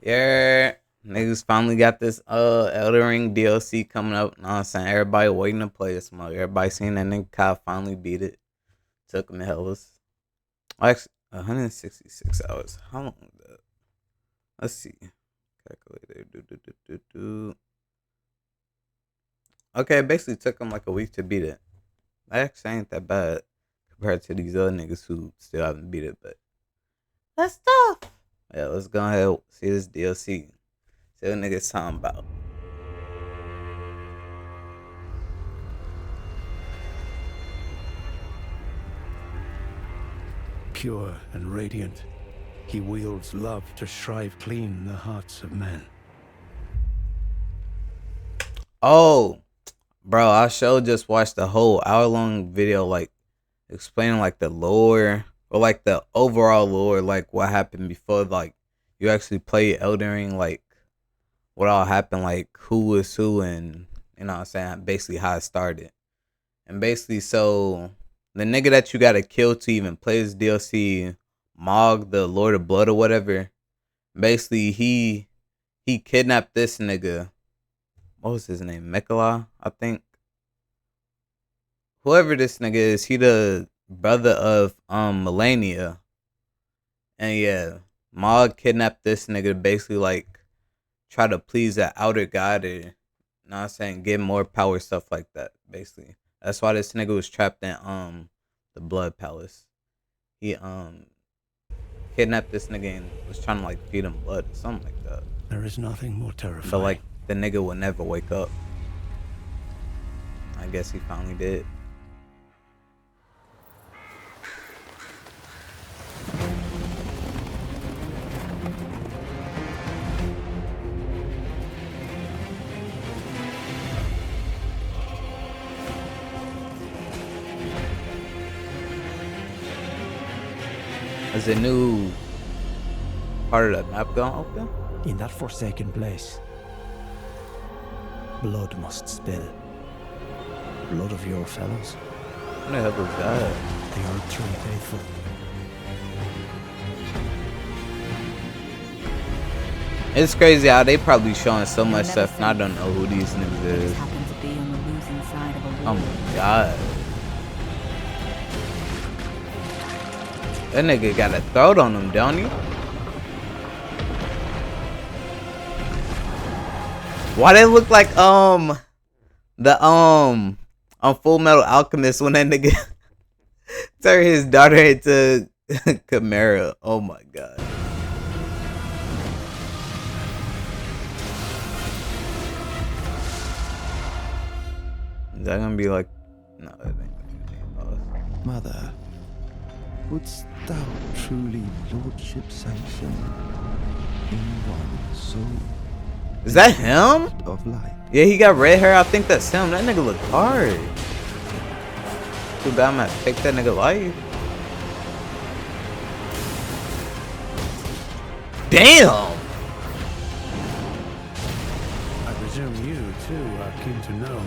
Yeah, niggas finally got this Elden Ring DLC coming up. Know what I'm saying? Everybody waiting to play this mother. Everybody seen that nigga Kyle finally beat it. Took him hellas. Actually, 166 hours. How long was that? Let's see. Calculator. Do. Okay, it basically took him like a week to beat it. That actually ain't that bad compared to these other niggas who still haven't beat it, but that's tough. Yeah, let's go ahead and see this DLC. See what niggas talking about. Pure and radiant, he wields love to shrive clean the hearts of men. Oh, bro, I just watched the whole hour-long video, like, explaining, like, the lore, or, like, the overall lore, like, what happened before, like, you actually play Elden Ring, like, what all happened, like, who was who, and, you know what I'm saying, basically how it started. And basically, so, the nigga that you gotta kill to even play this DLC, MOHG, the Lord of Blood or whatever, basically, he kidnapped this nigga. What was his name? Mikola, I think. Whoever this nigga is, he the brother of Melania. And yeah, MOHG kidnapped this nigga to basically like try to please the outer god, or you know what I'm saying, get more power, stuff like that, basically. That's why this nigga was trapped in the blood palace. He kidnapped this nigga and was trying to like feed him blood, something like that. There is nothing more terrifying. But like the nigga will never wake up. I guess he finally did. Is a new part of the map gonna open? In that forsaken place, blood must spill. Blood of your fellows. What the hell is that? The Erdtree faithful. It's crazy how they probably showing so much stuff and I don't know who these niggas is. Oh my god. That nigga got a throat on him, don't he? Why they look like the on Full Metal Alchemist when that nigga turned his daughter into Chimera? Oh my god. Is that gonna be like, no, that ain't gonna be. Mother, wouldst thou truly lordship sanction in one so Is that him? of light? Yeah, he got red hair. I think that's him. That nigga look hard. Too bad I'm gonna take that nigga life. Damn! I presume you, too, are keen to know.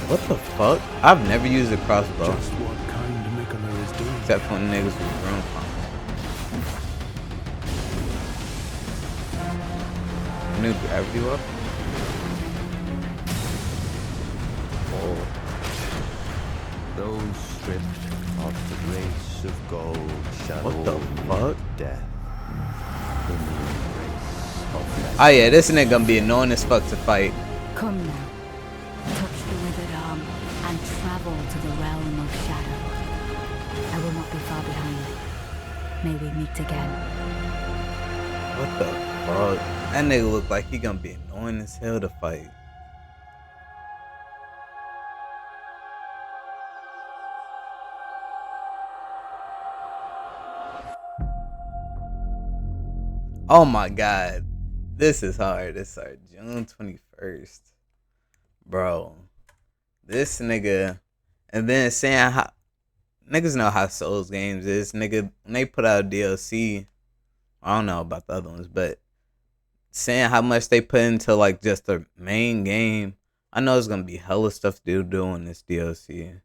What the fuck? I've never used a crossbow. Just what kind of Mikola is doing. Except for when niggas with room pumps. New gravity weapon? Oh. Those stripped of the grace of gold shall What the all fuck? death. The new grace of flesh. Oh yeah, this nigga gonna be annoying as fuck to fight. Come now, touch the withered arm, and travel to the realm of shadow. I will not be far behind. May we meet again. What the fuck? That nigga look like he gonna be annoying as hell to fight. Oh my god. This is hard. This is hard. June 21st. Bro. This nigga. And then saying how niggas know how Souls games is. Nigga, when they put out DLC, I don't know about the other ones, but saying how much they put into like just the main game, I know it's gonna be hella stuff to do in this DLC.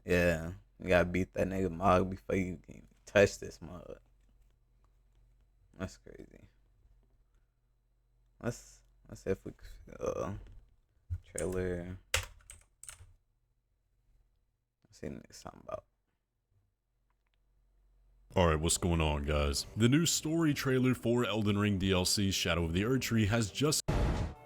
Yeah, you gotta beat that nigga MOHG before you can touch this mug. That's crazy. Let's see if we trailer. Let's see what it's something about. Alright, what's going on, guys? The new story trailer for Elden Ring DLC Shadow of the Erdtree has just...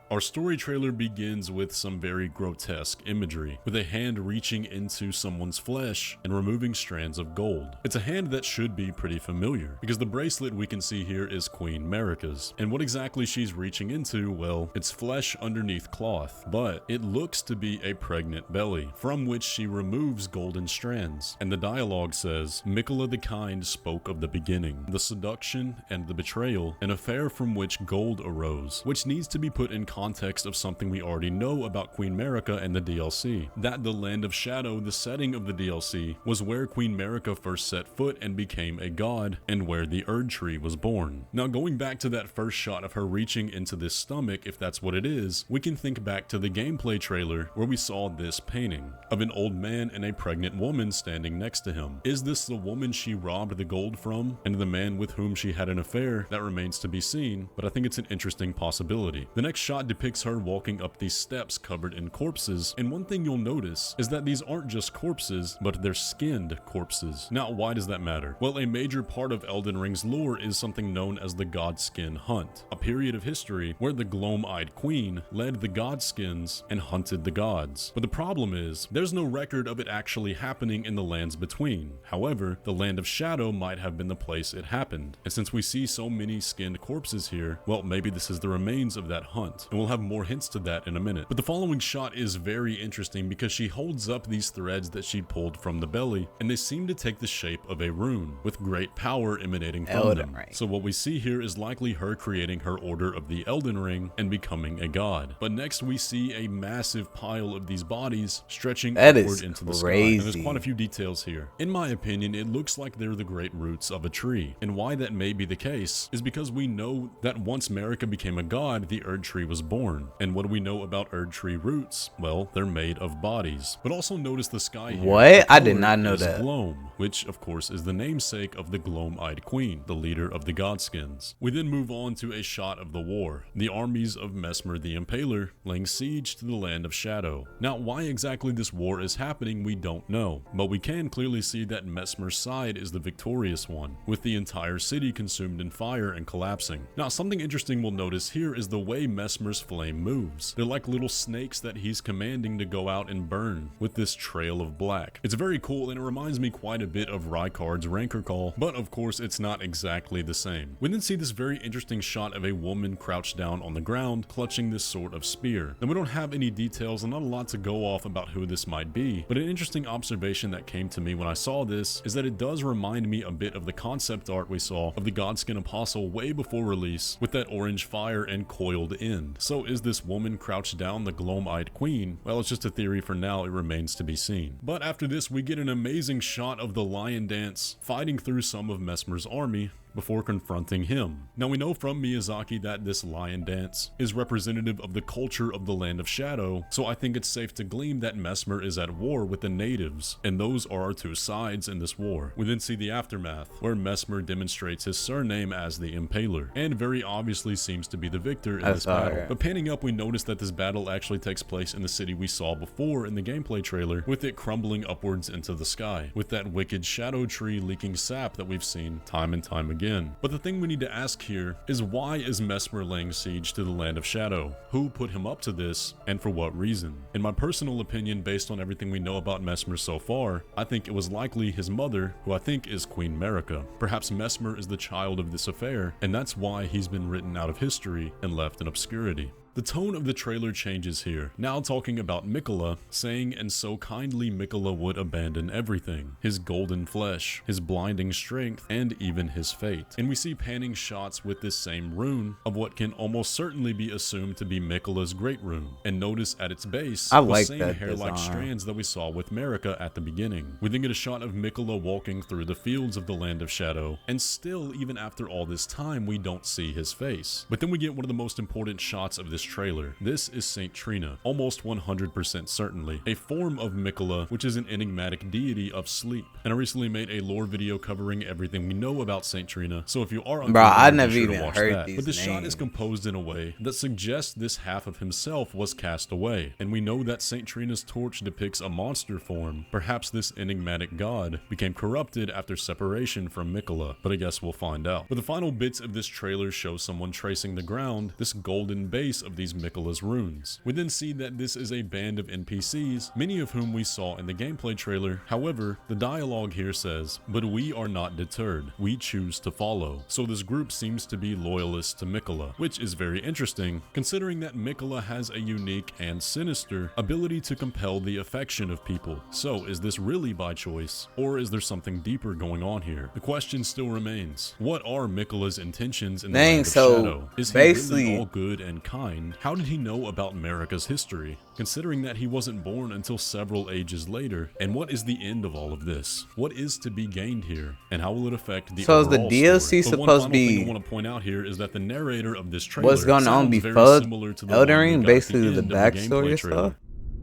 Our story trailer begins with some very grotesque imagery, with a hand reaching into someone's flesh and removing strands of gold. It's a hand that should be pretty familiar, because the bracelet we can see here is Queen Marika's. And what exactly she's reaching into, well, it's flesh underneath cloth, but it looks to be a pregnant belly, from which she removes golden strands. And the dialogue says, Miquella the Kind spoke of the beginning, the seduction and the betrayal, an affair from which gold arose, which needs to be put in context of something we already know about Queen Marika and the DLC. That the Land of Shadow, the setting of the DLC, was where Queen Marika first set foot and became a god, and where the Erdtree was born. Now, going back to that first shot of her reaching into this stomach, if that's what it is, we can think back to the gameplay trailer where we saw this painting of an old man and a pregnant woman standing next to him. Is this the woman she robbed the gold from, and the man with whom she had an affair? That remains to be seen, but I think it's an interesting possibility. The next shot depicts her walking up these steps covered in corpses, and one thing you'll notice is that these aren't just corpses, but they're skinned corpses. Now, why does that matter? Well, a major part of Elden Ring's lore is something known as the Godskin Hunt, a period of history where the Gloam-Eyed Queen led the Godskins and hunted the gods. But the problem is, there's no record of it actually happening in the lands between. However, the Land of Shadow might have been the place it happened, and since we see so many skinned corpses here, well, maybe this is the remains of that hunt. And we'll have more hints to that in a minute. But the following shot is very interesting because she holds up these threads that she pulled from the belly, and they seem to take the shape of a rune, with great power emanating from Elden them. Ring. So what we see here is likely her creating her Order of the Elden Ring and becoming a god. But next we see a massive pile of these bodies stretching That upward is into the sky. crazy. And there's quite a few details here. In my opinion, it looks like they're the great roots of a tree. And why that may be the case is because we know that once Marika became a god, the Erdtree was born. And what do we know about Erdtree roots? Well, they're made of bodies. But also notice the sky here. What? The I did color not know is that. Gloam, which of course is the namesake of the Gloam-Eyed Queen, the leader of the Godskins. We then move on to a shot of the war, the armies of Messmer the Impaler laying siege to the Land of Shadow. Now, why exactly this war is happening, we don't know, but we can clearly see that Messmer's side is the victorious one, with the entire city consumed in fire and collapsing. Now, something interesting we'll notice here is the way Messmer's flame moves. They're like little snakes that he's commanding to go out and burn, with this trail of black. It's very cool, and it reminds me quite a bit of Rykard's Rancor Call, but of course it's not exactly the same. We then see this very interesting shot of a woman crouched down on the ground, clutching this sort of spear. Now, we don't have any details and not a lot to go off about who this might be, but an interesting observation that came to me when I saw this is that it does remind me a bit of the concept art we saw of the Godskin Apostle way before release, with that orange fire and coiled end. So is this woman crouched down the Gloam-Eyed Queen? Well, it's just a theory for now, it remains to be seen. But after this, we get an amazing shot of the lion dance fighting through some of Messmer's army before confronting him. Now, we know from Miyazaki that this lion dance is representative of the culture of the Land of Shadow, so I think it's safe to glean that Messmer is at war with the natives, and those are our two sides in this war. We then see the aftermath, where Messmer demonstrates his surname as the Impaler, and very obviously seems to be the victor in this battle. But panning up, we notice that this battle actually takes place in the city we saw before in the gameplay trailer, with it crumbling upwards into the sky, with that wicked shadow tree leaking sap that we've seen time and time again. But the thing we need to ask here is, why is Messmer laying siege to the Land of Shadow? Who put him up to this, and for what reason? In my personal opinion, based on everything we know about Messmer so far, I think it was likely his mother, who I think is Queen Marika. Perhaps Messmer is the child of this affair, and that's why he's been written out of history and left in obscurity. The tone of the trailer changes here, now talking about Miquella, saying, and so kindly Miquella would abandon everything, his golden flesh, his blinding strength, and even his fate. And we see panning shots with this same rune of what can almost certainly be assumed to be Miquella's great rune. And notice at its base, I the like same that hair-like design. strands that we saw with Marika at the beginning. We then get a shot of Miquella walking through the fields of the Land of Shadow, and still, even after all this time, we don't see his face. But then we get one of the most important shots of this trailer. This is Saint Trina, almost 100% certainly, a form of Mikola, which is an enigmatic deity of sleep. And I recently made a lore video covering everything we know about Saint Trina, so if you are Bro, I unfamiliar, be never sure to even watch heard that. these But the shot is names. composed in a way that suggests this half of himself was cast away, and we know that Saint Trina's torch depicts a monster form. Perhaps this enigmatic god became corrupted after separation from Mikola, but I guess we'll find out. But the final bits of this trailer show someone tracing the ground, this golden base of these Mikola's runes. We then see that this is a band of NPCs, many of whom we saw in the gameplay trailer. However, the dialogue here says, "But we are not deterred, we choose to follow." So this group seems to be loyalists to Mikola, which is very interesting, considering that Mikola has a unique and sinister ability to compel the affection of people. So is this really by choice, or is there something deeper going on here? The question still remains, what are Mikola's intentions in the Dang, Land of so Shadow? Is he basically really all good and kind? How did he know about America's history, considering that he wasn't born until several ages later? And what is the end of all of this? What is to be gained here, and how will it affect the So is the overall DLC story? But one supposed to final be thing I want to point out here is that the narrator of this trailer what's going on sounds very before similar to the Elden one we Ring? got at Basically the end of backstory gameplay and trailer. stuff.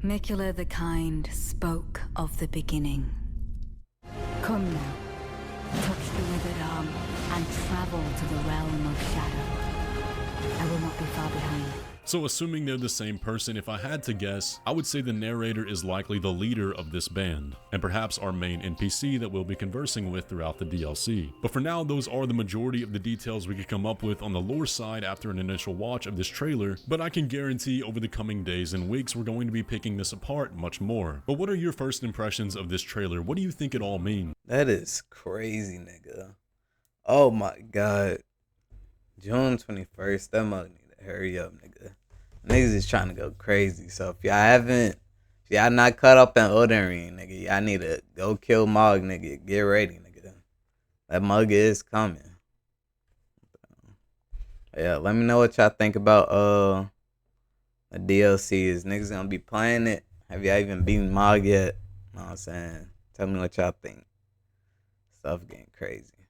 Mikola the Kind spoke of the beginning. Come now, touch the withered arm and travel to the realm of shadow. I will not be far behind. So assuming they're the same person, if I had to guess, I would say the narrator is likely the leader of this band, and perhaps our main NPC that we'll be conversing with throughout the DLC. But for now, those are the majority of the details we could come up with on the lore side after an initial watch of this trailer, but I can guarantee over the coming days and weeks we're going to be picking this apart much more. But what are your first impressions of this trailer? What do you think it all means? That is crazy, nigga. Oh my god. June 21st. That mug need to hurry up, nigga. Niggas is trying to go crazy. So if y'all not caught up in Elden Ring, nigga, y'all need to go kill Mog, nigga. Get ready, nigga. That mug is coming. Yeah, let me know what y'all think about the DLC. Is niggas gonna be playing it? Have y'all even beaten Mog yet? Know what I'm saying? Tell me what y'all think. Stuff getting crazy.